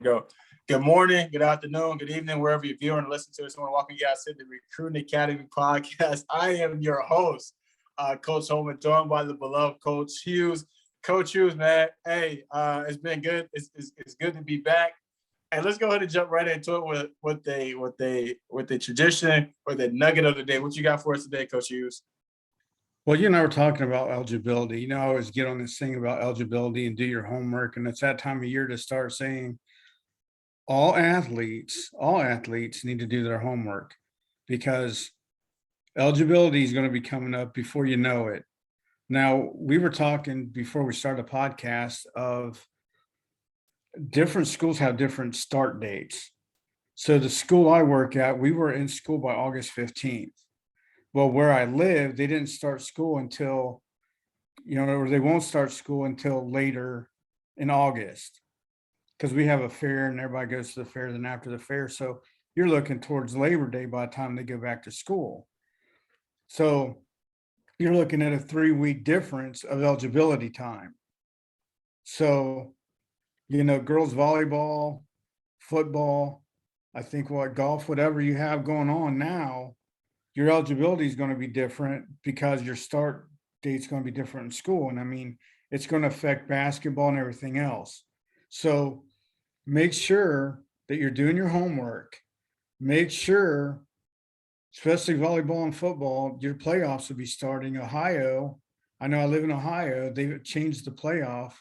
Go. Good morning, good afternoon, good evening, wherever you're viewing and listening to us. I want to welcome you guys to the Recruiting Academy podcast. I am your host, Coach Holman, joined by the beloved Coach Hughes. Coach Hughes, man, hey, it's been good. It's good to be back. And let's go ahead and jump right into it with the tradition or the nugget of the day. What you got for us today, Coach Hughes? Well, you and I were talking about eligibility. I always get on this thing about eligibility and do your homework. And it's that time of year to start saying all athletes need to do their homework because eligibility is going to be coming up before you know it. Now, we were talking before we started the podcast of different schools have different start dates. So the school I work at, we were in school by August 15th. Well, where I live, they didn't start school until, or they won't start school until later in August because we have a fair and everybody goes to the fair then after the fair. So you're looking towards Labor Day by the time they go back to school. So you're looking at a 3-week difference of eligibility time. So, girls volleyball, football, I think golf, whatever you have going on now, your eligibility is going to be different because your start date's going to be different in school. And I mean, it's going to affect basketball and everything else. So make sure that you're doing your homework. Make sure, especially volleyball and football, your playoffs will be starting. Ohio, I know I live in Ohio, they've changed the playoff.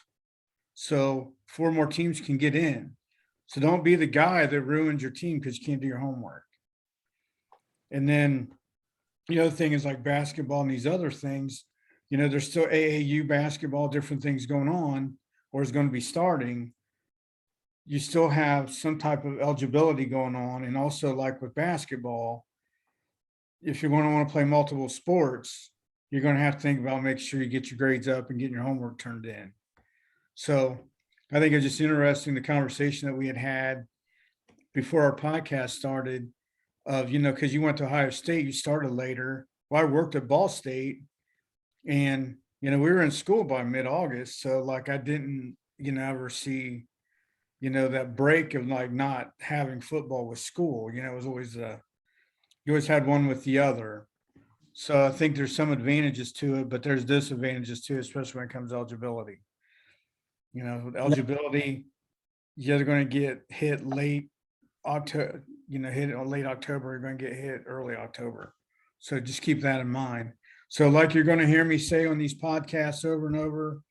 So 4 more teams can get in. So don't be the guy that ruins your team because you can't do your homework. And then the other thing is like basketball and these other things, there's still AAU basketball, different things going on, or is going to be starting. You still have some type of eligibility going on. And also like with basketball, if you're going to want to play multiple sports, you're going to have to think about making sure you get your grades up and getting your homework turned in. So I think it's just interesting, the conversation that we had before our podcast started of, because you went to Ohio State, you started later. Well, I worked at Ball State and, we were in school by mid-August. So like I didn't, ever see, that break of like not having football with school. It was always you always had one with the other. So I think there's some advantages to it, but there's disadvantages too, especially when it comes to eligibility. Eligibility, you're going to get hit late October, hit it on late October, you're going to get hit early October. So just keep that in mind. So like you're going to hear me say on these podcasts over and over,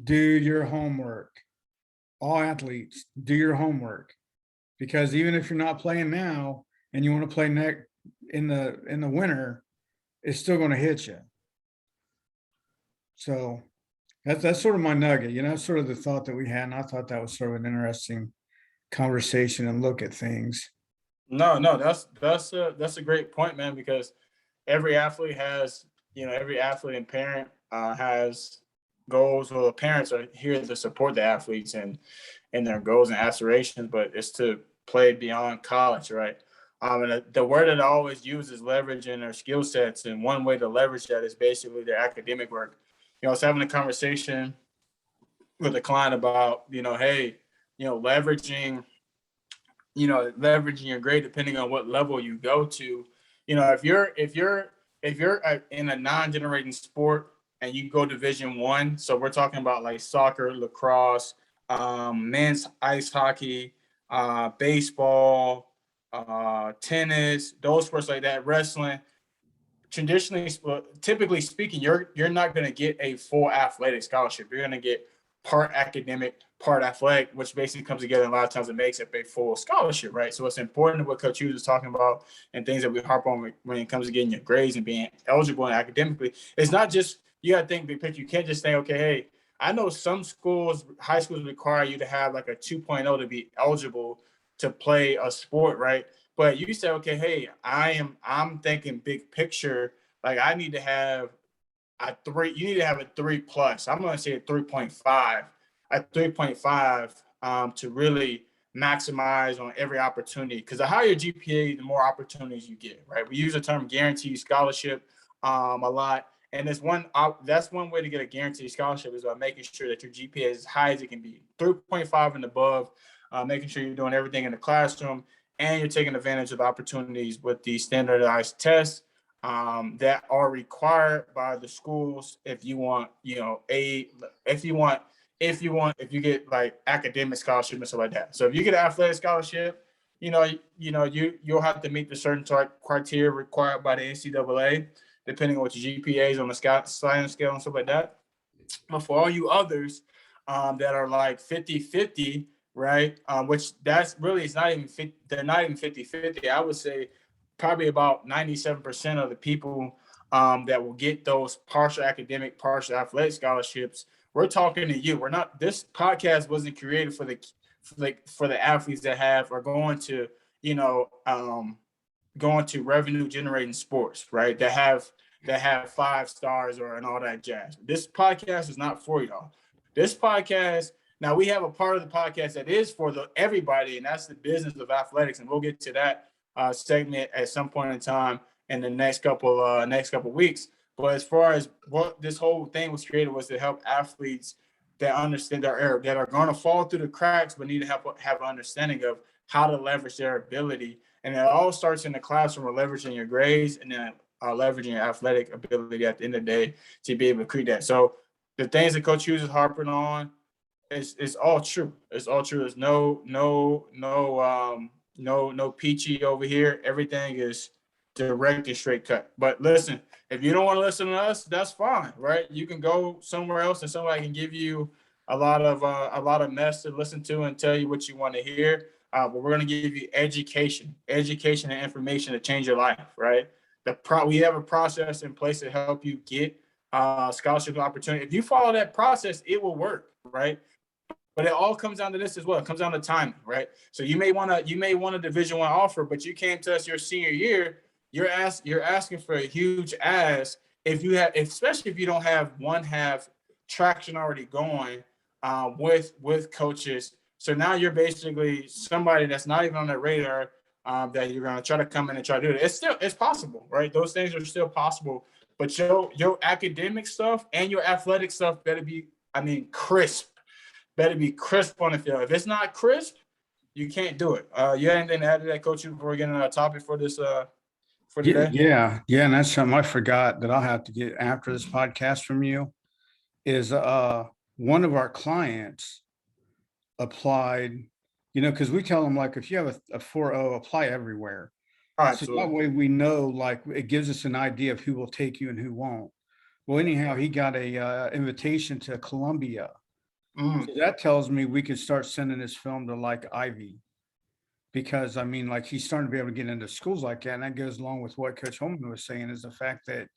do your homework. All athletes, do your homework. Because even if you're not playing now and you want to play in the winter, it's still going to hit you. So that's sort of my nugget, sort of the thought that we had. And I thought that was sort of an interesting conversation and look at things. No, that's a great point, man, because every athlete has, every athlete and parent has goals. Well, the parents are here to support the athletes and their goals and aspirations, but it's to play beyond college, right? And the word that I always use is leveraging their skill sets. And one way to leverage that is basically their academic work. I was having a conversation with a client about, hey, leveraging your grade depending on what level you go to. If you're in a non-generating sport and you go Division I, so we're talking about like soccer, lacrosse, men's ice hockey, baseball, tennis, those sports like that, wrestling. Typically speaking, you're not going to get a full athletic scholarship. You're going to get part academic, part athletic, which basically comes together. And a lot of times it makes up a full scholarship, right? So it's important what Coach Hughes is talking about and things that we harp on when it comes to getting your grades and being eligible and academically. It's not just, you got to think big picture. You can't just say, okay, hey, I know some schools, high schools require you to have like a 2.0 to be eligible to play a sport, right? But you say, okay, hey, I'm thinking big picture. Like I need to have a 3. You need to have a 3+. I'm going to say a 3.5. A 3.5 to really maximize on every opportunity. Because the higher GPA, the more opportunities you get, right? We use the term guaranteed scholarship a lot. And that's one way to get a guaranteed scholarship is by making sure that your GPA is as high as it can be. 3.5 and above making sure you're doing everything in the classroom, and you're taking advantage of opportunities with the standardized tests that are required by the schools if you want, if you get like academic scholarship and stuff like that. So if you get an athletic scholarship, you'll have to meet the certain criteria required by the NCAA, depending on what your GPA is on the sliding scale and stuff like that. But for all you others that are like 50-50, right? Which that's really, it's not even 50, they're not even 50-50. I would say probably about 97% of the people that will get those partial academic, partial athletic scholarships. We're talking to you. We're not, this podcast wasn't created for the athletes that have are going to, going to revenue generating sports, right? That have 5 stars or and all that jazz. This podcast is not for y'all. This podcast, now we have a part of the podcast that is for everybody, and that's the business of athletics, and we'll get to that segment at some point in time in the next couple weeks. But as far as what this whole thing was created was to help athletes that understand their error, that are going to fall through the cracks, but need to have an understanding of how to leverage their ability. And it all starts in the classroom with leveraging your grades, and then leveraging your athletic ability at the end of the day to be able to create that. So the things that Coach Hughes is harping on, it's all true. It's all true. There's no peachy over here. Everything is direct and straight cut. But listen, if you don't want to listen to us, that's fine, right? You can go somewhere else, and somebody can give you a lot of mess to listen to and tell you what you want to hear. But we're going to give you education and information to change your life, right? We have a process in place to help you get scholarship opportunity. If you follow that process, it will work, right? But it all comes down to this as well. It comes down to timing, right? So you may want a Division I offer, but you came to us your senior year. You're asking for a huge ask especially if you don't have one half traction already going with coaches. So now you're basically somebody that's not even on the radar that you're going to try to come in and try to do it. It's possible, right? Those things are still possible. But your academic stuff and your athletic stuff better be, crisp. Better be crisp on the field. If it's not crisp, you can't do it. You have anything to add to that, Coach, before we get into our topic for this for today? Yeah, and that's something I forgot that I'll have to get after this podcast from you. Is one of our clients applied, because we tell them, like, if you have a 4.0, apply everywhere. All right, So that way we know, like, it gives us an idea of who will take you and who won't. Well, anyhow, he got a invitation to Columbia. So that tells me we could start sending this film to like Ivy, because like he's starting to be able to get into schools like that. And that goes along with what Coach Holman was saying, is the fact that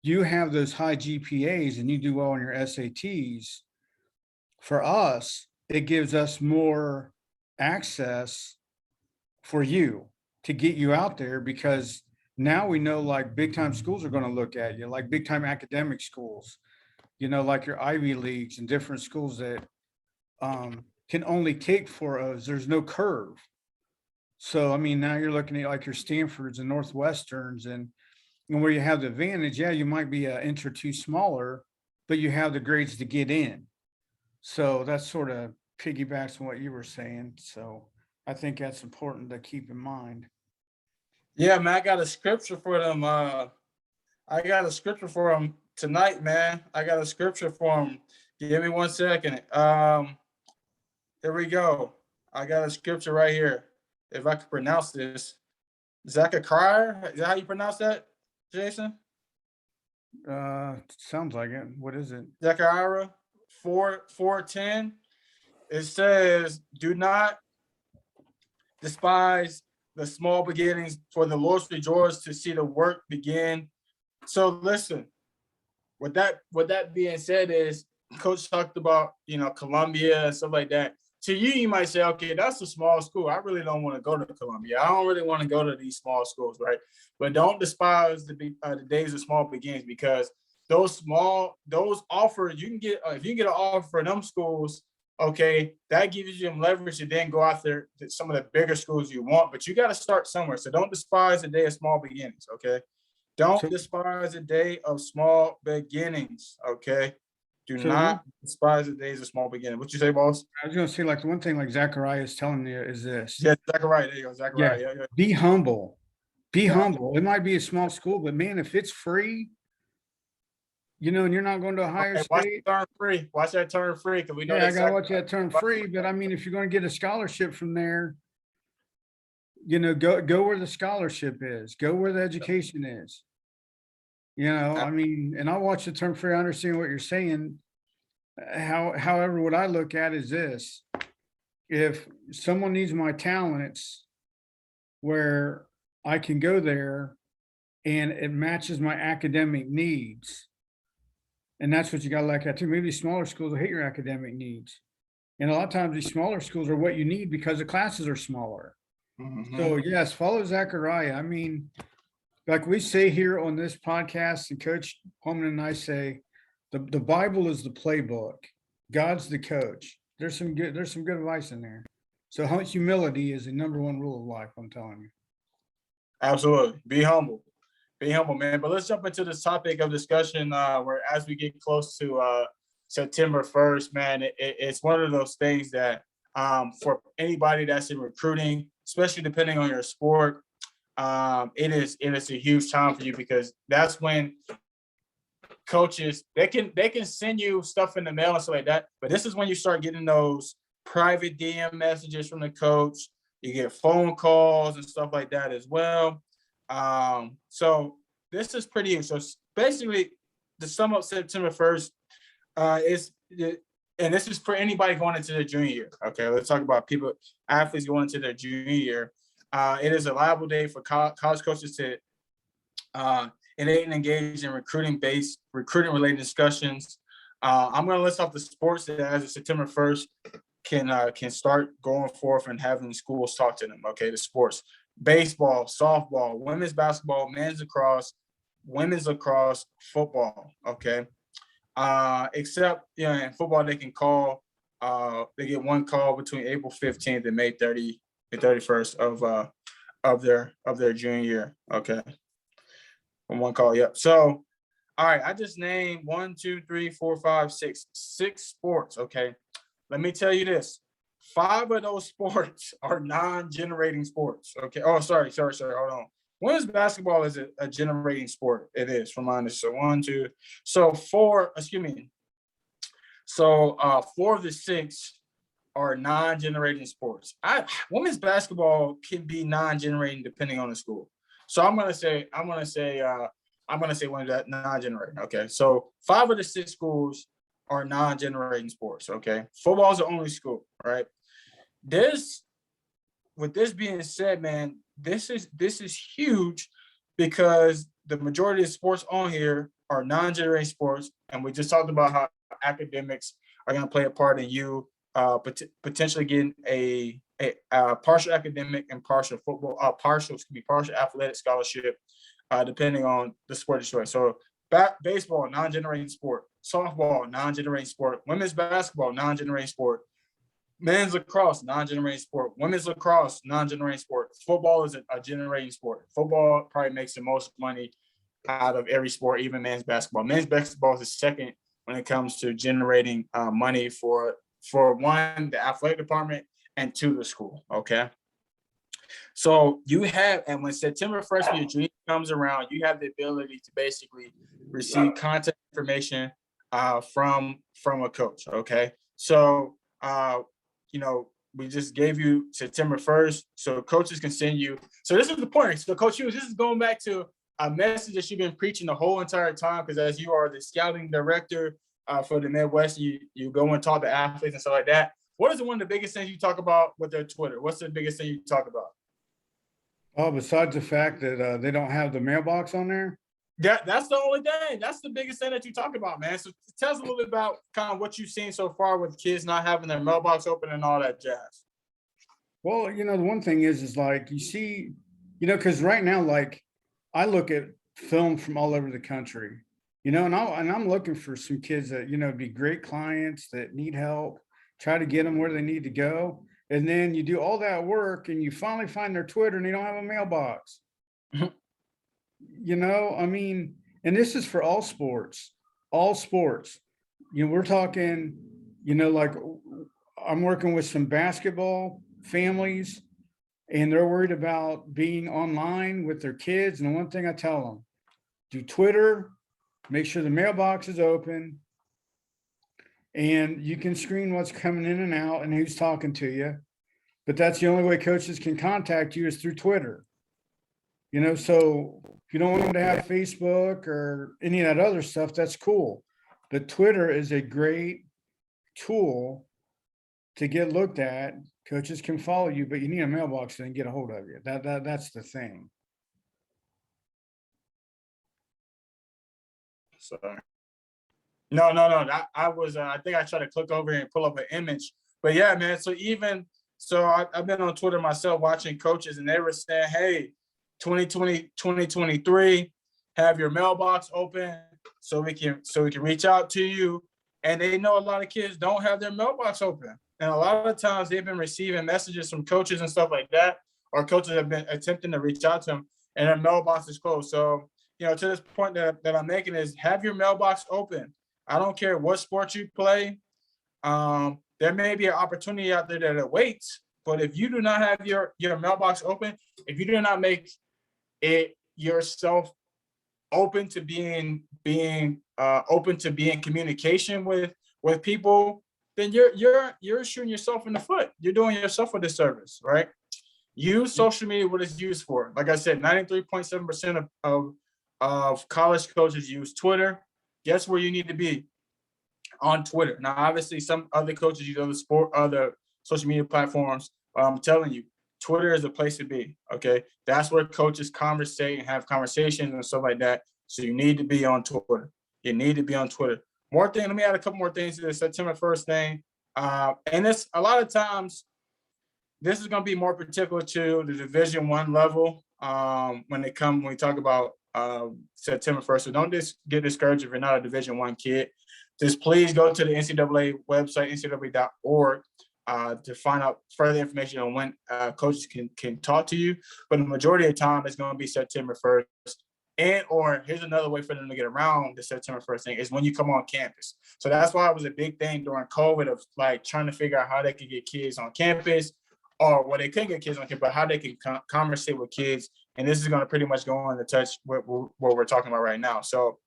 you have those high GPAs and you do well on your SATs. For us, it gives us more access for you to get you out there, because now we know, like, big time schools are going to look at you, like big time academic schools, like your Ivy Leagues and different schools that can only take 4.0s. There's no curve. So, now you're looking at like your Stanfords and Northwesterns, and where you have the advantage, you might be an inch or two smaller, but you have the grades to get in. So that sort of piggybacks on what you were saying. So I think that's important to keep in mind. Yeah, man, I got a scripture for them. Tonight, man. I got a scripture for them. Give me 1 second. Here we go. I got a scripture right here. If I could pronounce this, Zechariah. Is that how you pronounce that, Jason? Sounds like it. What is it? Zechariah 4:10. It says, "Do not despise the small beginnings, for the Lord rejoices to see the work begin." So listen, with that being said, is Coach talked about Columbia and stuff like that. To you, you might say, okay, that's a small school. I really don't want to go to Columbia. I don't really want to go to these small schools, right? But don't despise the days of small beginnings, because those offers you can get, if you get an offer for them schools, okay, that gives you some leverage to then go after some of the bigger schools you want. But you got to start somewhere. So don't despise the day of small beginnings, okay? Don't despise the day of small beginnings, okay? Do So one, not despise the days of small beginning. What you say, boss? I was gonna say, like, the one thing like Zachariah is telling you is this. Yeah, Zachariah. There you go, Yeah, Zachariah. Yeah, yeah. be humble. Be Yeah. humble. It might be a small school, but man, if it's free, and you're not going to Ohio Hey, watch State, that turn free. Watch that turn free because we know yeah, they I gotta sacrifice. watch that turn free. But I mean, if you're going to get a scholarship from there, go where the scholarship is, go where the education is. I mean, and I watch the term free. I understand what you're saying. However, what I look at is this: if someone needs my talents, where I can go there and it matches my academic needs, and that's what you got to look at too. Maybe smaller schools will hit your academic needs, and a lot of times these smaller schools are what you need because the classes are smaller. So yes, follow Zachariah. I mean, like we say here on this podcast, and Coach Holman and I say, the Bible is the playbook. God's the coach. There's some good advice in there. So humility is the number one rule of life, I'm telling you. Absolutely. Be humble. Be humble, man. But let's jump into this topic of discussion where as we get close to September 1st, man, it's one of those things that for anybody that's in recruiting, especially depending on your sport, it is a huge time for you because that's when coaches they can send you stuff in the mail and stuff like that. But this is when you start getting those private DM messages from the coach. You get phone calls and stuff like that as well. So this is pretty huge. So basically, to sum up September 1st, is and this is for anybody going into their junior year. Okay, let's talk about athletes going into their junior year. It is a liable day for college coaches to engage in recruiting related discussions. I'm going to list off the sports that as of September 1st can start going forth and having schools talk to them. Okay, the sports: baseball, softball, women's basketball, men's lacrosse, women's lacrosse, football. Okay, except in football they can call. They get one call between April 15th and May 31st of their junior year. Okay, from one call. Yep. So, all right, I just named 1, 2, 3, 4, 5, 6 sports. Okay, let me tell you this: 5 of those sports are non-generating sports. Okay. Oh, sorry. Hold on. Women's basketball is a generating sport. It is, from my understanding. So 1, 2. So 4. Excuse me. So 4 of the 6 are non-generating sports. Women's basketball can be non-generating depending on the school. So I'm gonna say one that non-generating. Okay. So 5 of the 6 schools are non-generating sports. Okay. Football is the only school, right? With this being said, man, this is huge because the majority of sports on here are non-generating sports, and we just talked about how academics are going to play a part in you potentially getting a partial academic and partial partial athletic scholarship, depending on the sport of choice. So, baseball, non-generating sport; softball, non-generating sport; women's basketball, non-generating sport; men's lacrosse, non-generating sport; women's lacrosse, non-generating sport; football is a generating sport. Football probably makes the most money out of every sport, even men's basketball. Men's basketball is the second when it comes to generating money for one, the athletic department, and 2, the school. Okay. So and when September 1st, when your junior comes around, you have the ability to basically receive contact information from a coach. Okay. So, we just gave you September 1st. So coaches can send you. So this is the point. So Coach Hughes, this is going back to a message that you've been preaching the whole entire time, because as you are the scouting director for the Midwest, you go and talk to athletes and stuff like that. What is one of the biggest things you talk about with their Twitter? What's the biggest thing you talk about? Oh, besides the fact that they don't have the mailbox on there. That's the only thing. That's the biggest thing that you talk about, man. So tell us a little bit about kind of what you've seen so far with kids not having their mailbox open and all that jazz. Well, the one thing is like you see, because right now, like I look at film from all over the country, and I'm looking for some kids that be great clients that need help, try to get them where they need to go, and then you do all that work and you finally find their Twitter and they don't have a mailbox. I mean, and this is for all sports, we're talking, like I'm working with some basketball families and they're worried about being online with their kids. And the one thing I tell them, do Twitter, make sure the mailbox is open and you can screen what's coming in and out and who's talking to you. But that's the only way coaches can contact you is through Twitter. So if you don't want them to have Facebook or any of that other stuff, that's cool. But Twitter is a great tool to get looked at. Coaches can follow you, but you need a mailbox to get a hold of you. That's the thing. Sorry. No. I think I tried to click over and pull up an image. But yeah, man. I've been on Twitter myself watching coaches, and they were saying, hey, 2020, 2023, have your mailbox open so we can reach out to you. And they know a lot of kids don't have their mailbox open. And a lot of times they've been receiving messages from coaches and stuff like that, or coaches have been attempting to reach out to them and their mailbox is closed. So, to this point that I'm making is have your mailbox open. I don't care what sport you play. There may be an opportunity out there that awaits, but if you do not have your mailbox open, if you do not make it yourself open to being open to be in communication with people, then you're shooting yourself in the foot. You're doing yourself a disservice, right? Use social media what it's used for. Like I said, 93.7% of college coaches use Twitter. Guess where you need to be? On Twitter. Now, obviously, some other coaches use other social media platforms. I'm telling you, Twitter is a place to be. Okay, that's where coaches conversate and have conversations and stuff like that. So you need to be on Twitter. You need to be on Twitter. Let me add a couple more things to the September 1st thing. And this, a lot of times, this is going to be more particular to the Division I level when we talk about September 1st. So don't just get discouraged if you're not a Division I kid. Just please go to the NCAA website, ncaa.org, to find out further information on when coaches can talk to you. But the majority of the time, it's going to be September 1st. Or here's another way for them to get around the September 1st thing is when you come on campus. So that's why it was a big thing during COVID of like trying to figure out how they could get kids on campus, or they couldn't get kids on campus, but how they can conversate with kids. And this is going to pretty much go on to touch what we're talking about right now. So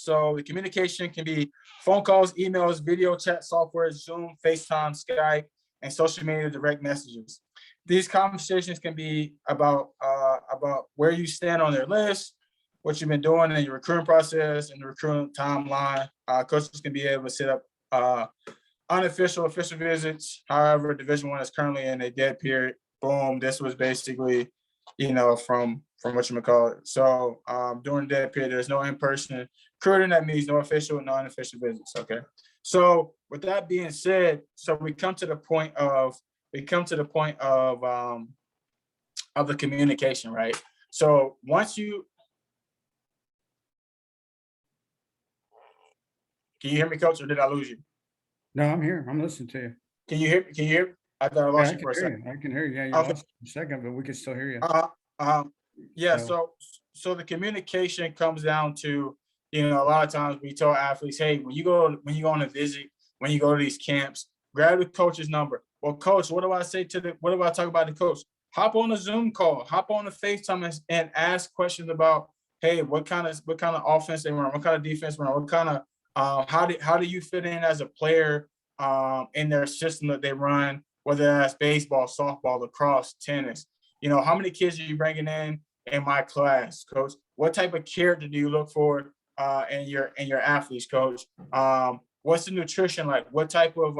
the communication can be phone calls, emails, video chat software, Zoom, FaceTime, Skype, and social media direct messages. These conversations can be about where you stand on their list, what you've been doing in your recruiting process and the recruiting timeline. Coaches can be able to set up unofficial, official visits. However, Division I is currently in a dead period. Boom, this was basically, from whatchamacallit. So during the dead period, there's no in-person recruiting. That means no official, no unofficial visits. Okay. So with that being said, so we come to the point of the communication, right? So once you can you hear me, Coach, or did I lose you? No, I'm here. I'm listening to you. Can you hear me? I thought I lost you for a second. second. I can hear you. Yeah, you Okay. lost for a second, but we can still hear you. Yeah. So the communication comes down to, a lot of times we tell athletes, hey, when you go on a visit, when you go to these camps, grab the coach's number. Well, coach, what do I talk about the coach? Hop on a Zoom call, hop on a FaceTime and ask questions about, hey, what kind of offense they run, what kind of defense they run, what kind of how do you fit in as a player in their system that they run, whether that's baseball, softball, lacrosse, tennis. How many kids are you bringing in my class, coach? What type of character do you look for in your athletes, coach? What's the nutrition like? What type of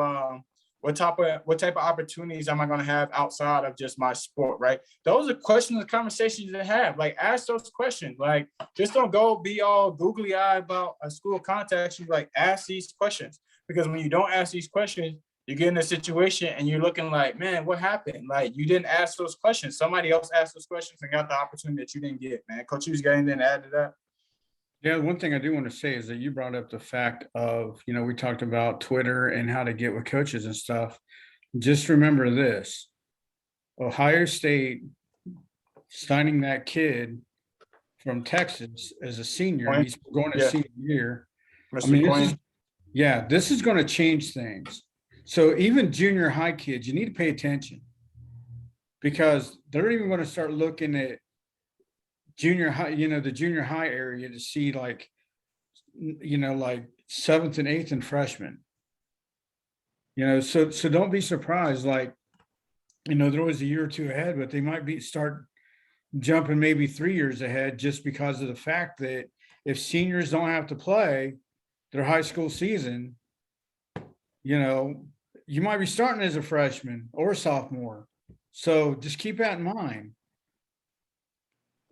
opportunities am I going to have outside of just my sport, right? Those are questions and conversations to have. Like, ask those questions. Like, just don't go be all googly eyed about a school contact you. Like, ask these questions, because when you don't ask these questions, you get in a situation and you're looking like, man, what happened? Like, you didn't ask those questions. Somebody else asked those questions and got the opportunity that you didn't get, man. Coach Hughes, got anything to add to that? Yeah, one thing I do want to say is that you brought up the fact of, we talked about Twitter and how to get with coaches and stuff. Just remember this: Ohio State signing that kid from Texas as a senior, he's going to senior year. I Mr. mean, Queen. this is going to change things. So even junior high kids, you need to pay attention, because they're even going to start looking at junior high, the junior high area to see like, like seventh and eighth and freshmen. So don't be surprised. Like, they're always a year or two ahead, but they might start jumping maybe 3 years ahead, just because of the fact that if seniors don't have to play their high school season, you might be starting as a freshman or a sophomore. So just keep that in mind.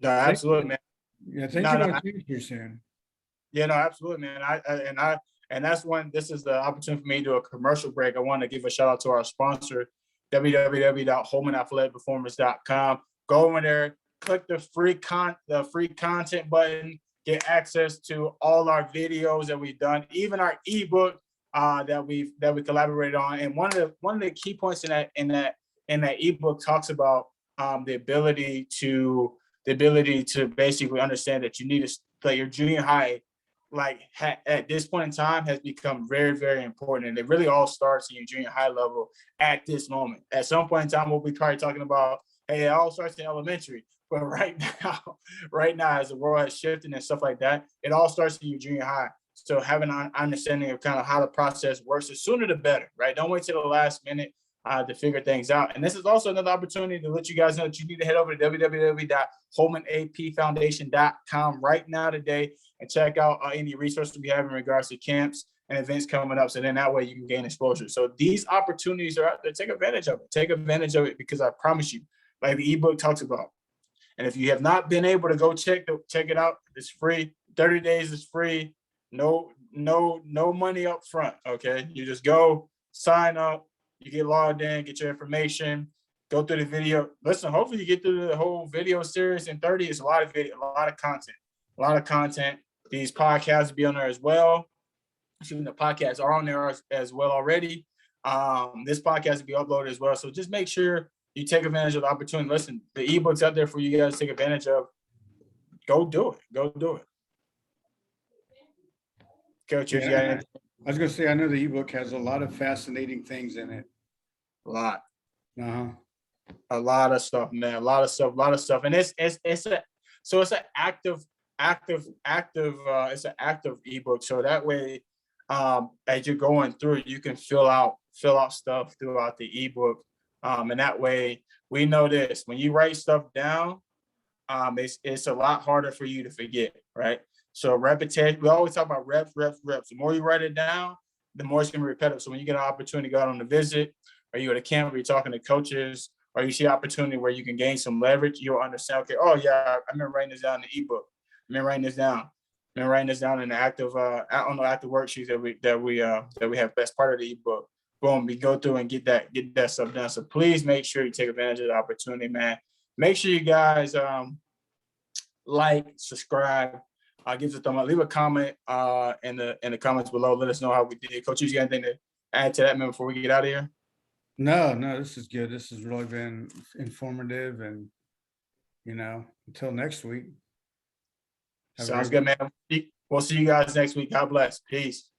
No, absolutely, man. Yeah, things No, are no, going to change here soon. yeah, no, absolutely, man. And that's when this is the opportunity for me to do a commercial break. I want to give a shout out to our sponsor, www.holmanathleticperformance.com. Go over there, click the free content button, get access to all our videos that we've done, even our ebook that we collaborated on. And one of the key points in that ebook talks about the ability to basically understand that you need to, that your junior high, like at this point in time, has become very, very important. And it really all starts in your junior high level at this moment. At some point in time, we'll be probably talking about, hey, it all starts in elementary. But right now, as the world has shifted and stuff like that, it all starts in your junior high. So having an understanding of kind of how the process works, the sooner the better, right? Don't wait till the last minute to figure things out. And this is also another opportunity to let you guys know that you need to head over to www.holmanapfoundation.com right now today and check out any resources we have in regards to camps and events coming up. So then that way you can gain exposure. So these opportunities are out there. Take advantage of it. Take advantage of it, because I promise you, like the ebook talks about. And if you have not been able to go check it out, it's free. 30 days is free. No money up front. Okay. You just go sign up, you get logged in, get your information, go through the video. Listen, hopefully you get through the whole video series in 30. It's a lot of video, a lot of content. These podcasts will be on there as well. The podcasts are on there as well already. This podcast will be uploaded as well. So just make sure you take advantage of the opportunity. Listen, the ebook's out there for you guys to take advantage of. Go do it. Coach, you got anything? I was going to say, I know the ebook has a lot of fascinating things in it. A lot. Uh-huh. A lot of stuff, man. A lot of stuff. And it's an active ebook. So that way, as you're going through, you can fill out stuff throughout the ebook. And that way we know this, when you write stuff down, it's a lot harder for you to forget, right? So repetition, we always talk about reps. The more you write it down, the more it's going to be repetitive. So when you get an opportunity to go out on a visit, or you at a camp where you're talking to coaches, or you see an opportunity where you can gain some leverage, you'll understand, okay, oh yeah, I remember writing this down in the ebook. I remember writing this down. In the active worksheets that we have. That's part of the ebook. Boom, we go through and get that stuff done. So please make sure you take advantage of the opportunity, man. Make sure you guys like, subscribe, give us a thumb up, leave a comment in the comments below. Let us know how we did. Coach, you got anything to add to that, man, before we get out of here? No, this is good. This has really been informative, and until next week. Sounds good, man. We'll see you guys next week. God bless. Peace.